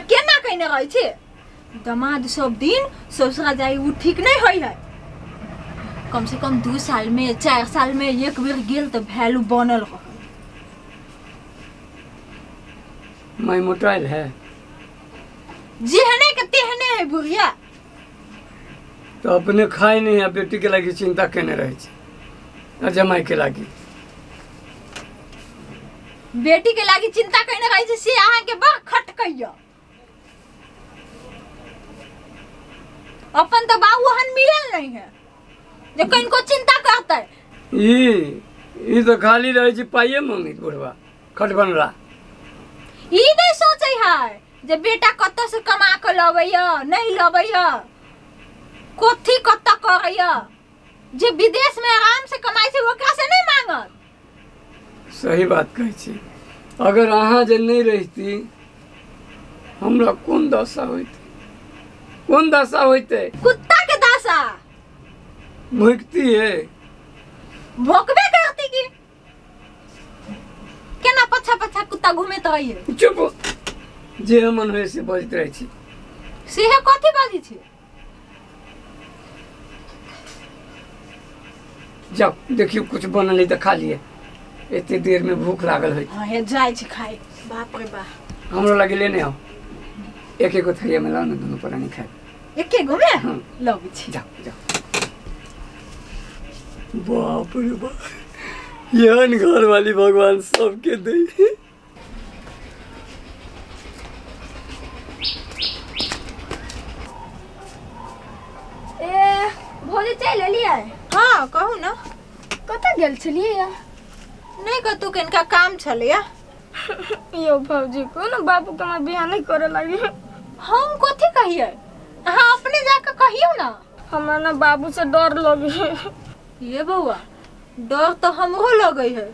केना कहने रहे छे दामाद सब दिन ससुरा जाई उ ठीक नहीं होई है। कम से कम 2 साल में 4 साल में एक बेर गेल तो वैल्यू बनल रह। मैं मोटाइल है जेहने के तेहने है बुढ़िया। तो अपने खाए नहीं है, बेटी के लगी चिंता केने रहे छे, जमाई के लगी बेटी के लागी चिंता कहने रही छे से अहाँ के बड़ खटकैया। अपन तो बाबू हन मिलल नहीं है जो कहीं को चिंता करता है। ई तो खाली रहे छे पाइए मम्मी बुढ़वा खट बनला। ई नहीं सोचे है जे बेटा कत्ता से कमा के लबैया नहीं लबैया कोथी कत्ता करैया जे विदेश में आराम से कमाई से ओकरा से नहीं मांगत। सही बात कही छी। अगर अहाँ जे नहीं रहती हमरा कौन दशा होती, कौन दशा होते? कुत्ता के दशा भुकती है भोकबे करती की केना पछा पछा कुत्ता घूमे तो है। चुप जे मन होय से बजत रहे छी। सेहे कथी बाजी छी? जाओ देखियो कुछ बनल नहीं तो खा लिए, इतनी देर में भूख लागल है। हां हे जाय छी खाए। बाप रे बा हमरो लगे लेने आओ, एक एक थरिया में लाओ ना, दोनों प्राणी खाए। एक एक में हां लबी छी। जाओ जाओ। बाप रे बाप, यहन घर वाली भगवान सबके दे। ए भौजी चाय ले लिया? हां कहू ना कत गेल छलिए या? नहीं कतु किनका काम छलिया। यो भौजी को ना बाबू के मैं बियाह नहीं करे लगी। हम कथी कहिए अहाँ अपने जाके कहियो ना। हमरा ना बाबू से डर लगे। ये बउआ डर तो हमरो लगे है,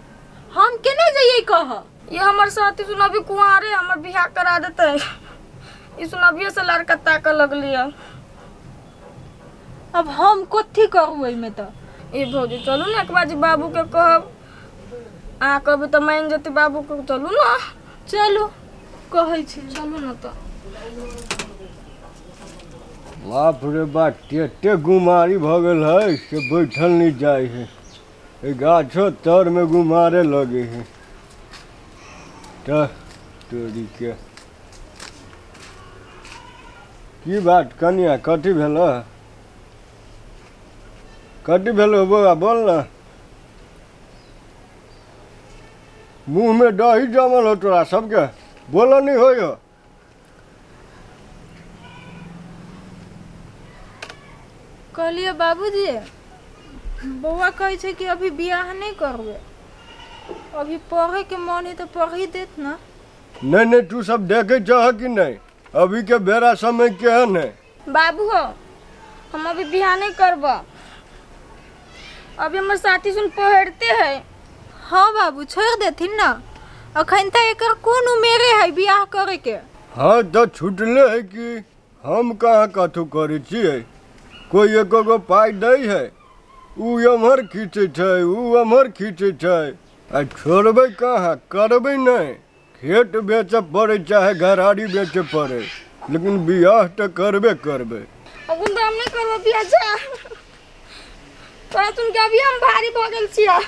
हम केने जाइए कह। ये हमर साथी सुनबी कुंवारे हमर बियाह करा देते। ई सुनबिए से लड़का ताके लगली। अब हम कथी करू एमे तो। ए भौजी चलू ना एक बाजी बाबू के कहब। आ कभी तो मान जती बाबू को। चलू ना चलो कहै छी। चलू ना तो। बाप रे बाप टेटे गुमारी भ गेल है से बैठल नहीं जाए है। ए गाछो तर में गुमारे लगे है। तोरी के की बात कनिया कथी भेल? कथी भेल बउआ बोल ना। मुंह में दही जमल हो तोरा सबके, बोलो नहीं हो। कहलिए बाबूजी बउआ कहे छे कि अभी बियाह नहीं करबे, अभी पढ़े के मन है तो पढ़ ही देत ना। नहीं नहीं तू सब देखे चाह कि नहीं, अभी के बेरा समय केहन है? बाबू हो हम अभी बियाह नहीं करबा। अभी हमर साथी सुन पढ़ते है। हाँ बाबू छोड़ देथिन ना, अखन तक एकर कौन उमेरे है बियाह करे के। हाँ तो छुटले है कि हम कहाँ कथू करे छिए। कोई एको गो पाई दे है, उ एम्हर खींचे है उ एम्हर खींचे है। आ छोड़बे कहाँ, करबे नहीं। खेत बेचे पड़े चाहे घराड़ी बेचे पड़े, लेकिन बियाह तो करबे करबे। अब तो हम नहीं करबा बियाह जा। तो तुम के अभी हम भारी भ गेल छिया,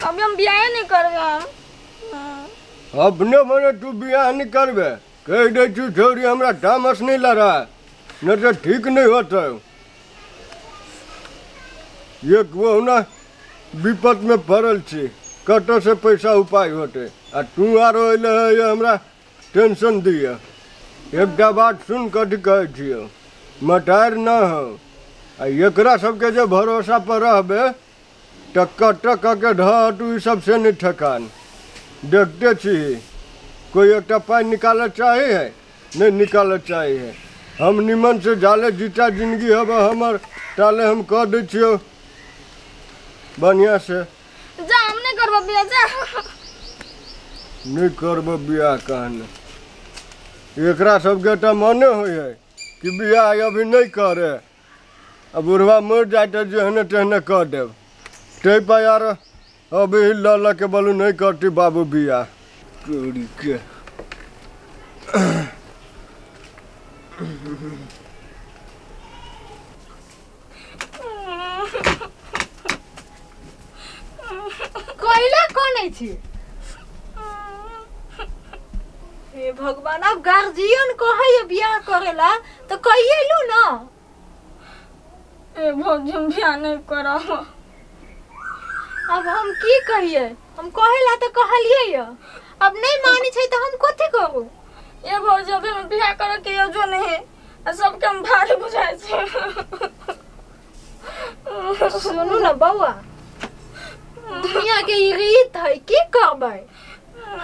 अभी हम बियाह नहीं करबे। अपने मने तू बियाह नहीं करबे, कह दे तू छोरी हमरा तामस नहीं लड़ा, नहीं तो ठीक नहीं होता। ये वो ना विपत में पड़ल छी, कतो से पैसा उपाय होते आ तू आरो अइले हमरा टेंशन दिया। एकटा बात सुन कथी कहै छियो, मटार ना हो आ एकरा सबके जे भरोसा पर रहबे टक्का टक्का के ढाटू सब से नहीं ठकान। देखते छी कोई एकटा पाई निकाले चाहे है, नहीं निकाले चाहे है। हम निमन से जाले जीता जिंदगी हब हमर ताले हम कह दे छियो बढ़िया से। जा हम नहीं करबा बियाह जा। नहीं करब बियाह कहने, एकरा सबके तो मने हो है कि बियाह अभी नहीं करे, अब बुढ़वा मर जाए तो जेहने तेहने कह देव। ते पर यार अभी ल के बोलू नहीं करती बाबू बियाह। चोरी के कइला कोने छी हे भगवान अब गार्जियन कहे बियाह करेला तो कहिएलू ना ए भौजी हम बियाह नहीं करब। अब हम की कहिए हम कहेला तो कहलिए य अब नहीं मानी छै तो हम कथि करू ए भौजी अभी हम बियाह करे के योजना नहीं है आ सबके हम भारी बुझाई छै। सुनू ना बउआ दुनिया के ई रीत है की करबै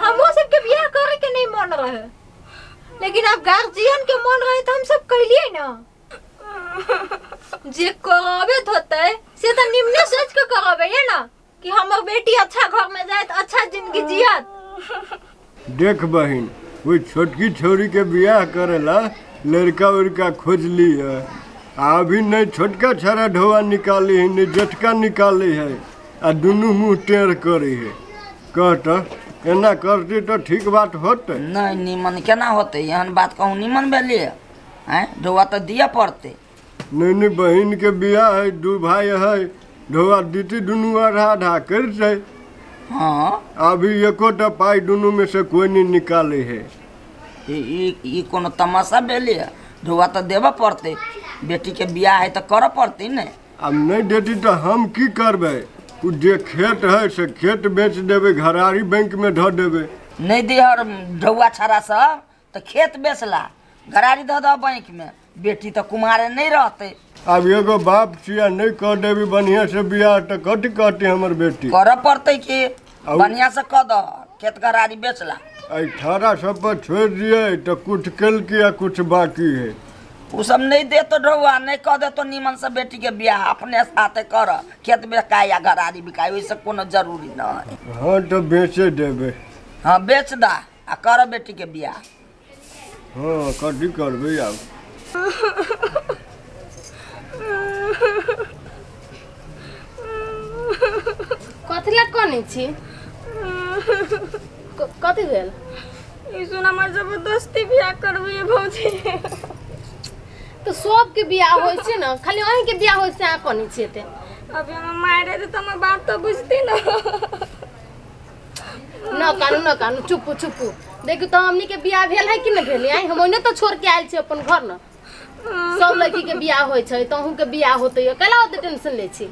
हमो सबके बियाह करे के नहीं मन रहे लेकिन अब गार्जियन के मन रहे तो हम सब कइलिए ना जे करबे होते से तो निम्न सोच के करबे है ना कि हमर बेटी अच्छा घर में जाए तो अच्छा जिंदगी जियत। देख बहिन वो छोटकी छोरी के बियाह करेला लड़का उड़का खोज ली है अभी नहीं छोटका छड़ा ढोआ निकाली है नहीं जटका निकाली है आ दुनू मुँह टेढ़ करी है कहत एना करती तो ठीक बात होते नहीं निमन केना होते एहन बात कहूँ निमन भेलिए हैं ढोआ तो दिया पड़ते। नहीं बहन के बियाह है दू भाई है ढोआ दीदी दुनू आधा आधा कर से हाँ अभी एकोटा पाई दुनू में से कोई नहीं निकाले है ई कोनो तमाशा भेलिए ढोआ तो देवा पड़ते बेटी के बियाह है तो कर पड़ती ने। अब नहीं देती तो हम की करबे जे खेत है से खेत बेच देवे घरारी बैंक में धो देवे नहीं दिहर ढौआ छड़ा सब तो खेत बेचला घरारी धो दो बैंक में बेटी तो कुमारे नहीं रहते। अब एगो बाप छिया नहीं कर देवी बढ़िया से बियाह तो कथी कहती हमर बेटी कर पड़ते कि बढ़िया से कह दो खेत घरारी बेचला 18 पर छोड़ दिए तो कुछ कल किया कुछ बाकी है वो सब नहीं दे तो ढौआ नहीं कह दे तो नीमन से बेटी के बियाह अपने साथे कर खेत बेचाए या घरारी बिकाए वैसे कोनो जरूरी न है। हाँ तो बेचे देवे हाँ बेच दा आ कर बेटी के बियाह। हाँ कथी करबे अब कथी कोनी छी कथी भेल ई सुन हमर जबरदस्ती बियाह करबे भौजी तो सबके बियाह होय छै ना खाली अहीं के बियाह होय छै आ कोनी छै ते अभी हम मारे दे तो हम बात तो बुझती ना न कानू चुप देखो तो हमनी के बियाह भेल है कि न भेल है हम ओने तो छोड़ के आइल छी अपन घर न सब लड़की के बियाह होय छै तो अहू के बियाह होते कला ओते टेंशन ले छी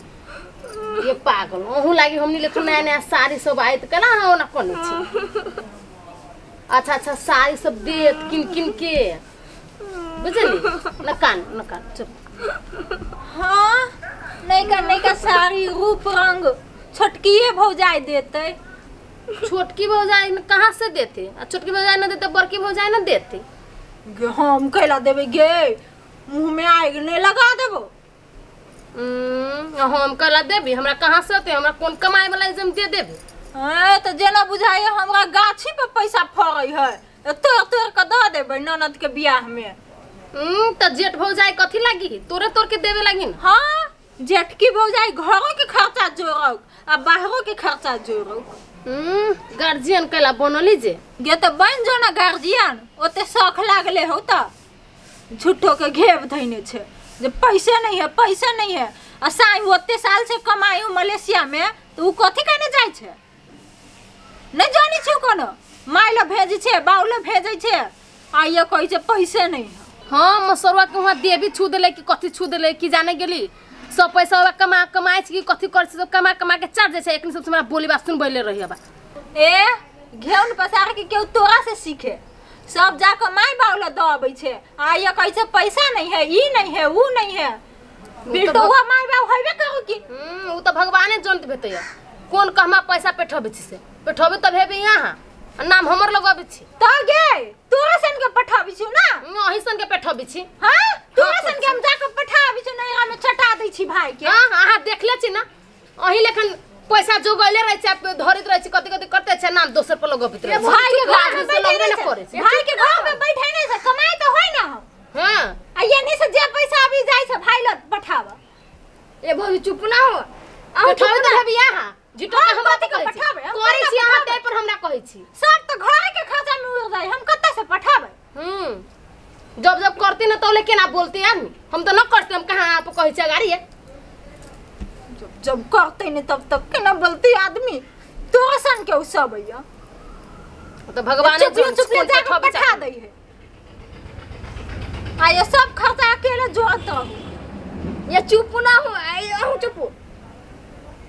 ये पागल अहू लागी हमनी लेखन नया नया साड़ी सब आइत कला हो ना कोनी छी अच्छा साड़ी सब देत किन के बुझली न कान चुप। हाँ नहीं का सारी रूप रंग छोटकिए भौजाई देते छोटकी भौजाई कहाँ से देते आ छोटकी भौजाई न देते बड़की भौजाई न देते हम कैला देवे गे मुंह में आग नहीं लगा देबो हम कला देबी हमरा कहाँ से होते हमरा कौन कमाए वाला जम दे देबी तो जेना बुझाई हमरा गाछी पे पैसा फरै है तोड़ के दे देबै ननद के बियाह में तो जेठ भौजाई कथी लागी तोड़ के देवे लागी न। हाँ जेठकी भौजाई घरों के खर्चा जोड़क आ बाहरों के खर्चा जोड़क गार्जियन कला बनली जे गे तो बन जो ना गार्जियन ओते शौक लागले हो तो झूठो के घेब धैने छे जे पैसे नहीं है आ साई ओते साल से कमायू मलेशिया में तो उ कथी कहने जाय छे नहीं जानी छे कोनो माइला भेजी छे बाउला भेजै छे आ ये कहै छे पैसे नहीं है। हाँ मसरवा के वहाँ देवी छू देले कि कथी छू देले कि जाने गेली सब पैसा कमाए छी कि कथी कर छी सब कमा के चढ़ जाय छै एकनी सबसे हमरा बोली बात सुन बैले रहिया बा ए घेउन पसार के केउ तोरा से सीखे सब जाके माई बाउला दबे छे आ ये कहै छे पैसा नहीं है ई नहीं है ऊ नहीं है बिल्टोवा माई बाउ होइबे करू की उ तो भगवाने जानत भेतै कौन कहमा पैसा पेठबे छी से पेठबे तब हेबे यहाँ नाम हमर लगाबे छी त गे तोरा सन के पठाबी छी ना अही सन के पेठबे छी। हां तोरा सन के हम जाके पठाबी छी नैरा में छटा दै छी भाई के। हां आहा देखले छी ना अही लेखन पैसा जो गइले रहे छै धरित रहे छै कथि करते छै नाम दोसर पर लगबित रहे भाई के घर में बैठे ना करे छै भाई के घर में बैठे नहीं से कमाई तो होय ना। हां आ ये नहीं से जे पैसा अभी जाय छै भाई ल पठावा ए भौजी चुप ना हो आ उठावे त हेबी यहाँ जिटो के हम बात करे छी यहाँ दे पर हमरा कहै छी सब तो घर के खर्चा में उड़ जाय हम कत्ता से पठाबे। जब जब करती ना तो लेके ना बोलती आदमी हम तो ना करते हम कहाँ आप कहे छे गाड़ी है जब करते नहीं तब तक के ना बोलती आदमी तो सन के सब भैया तो भगवान ने चुप जाके बैठा दई है आ ये सब खर्चा अकेले जोड़ता हूँ ये चुप ना हो आई चुप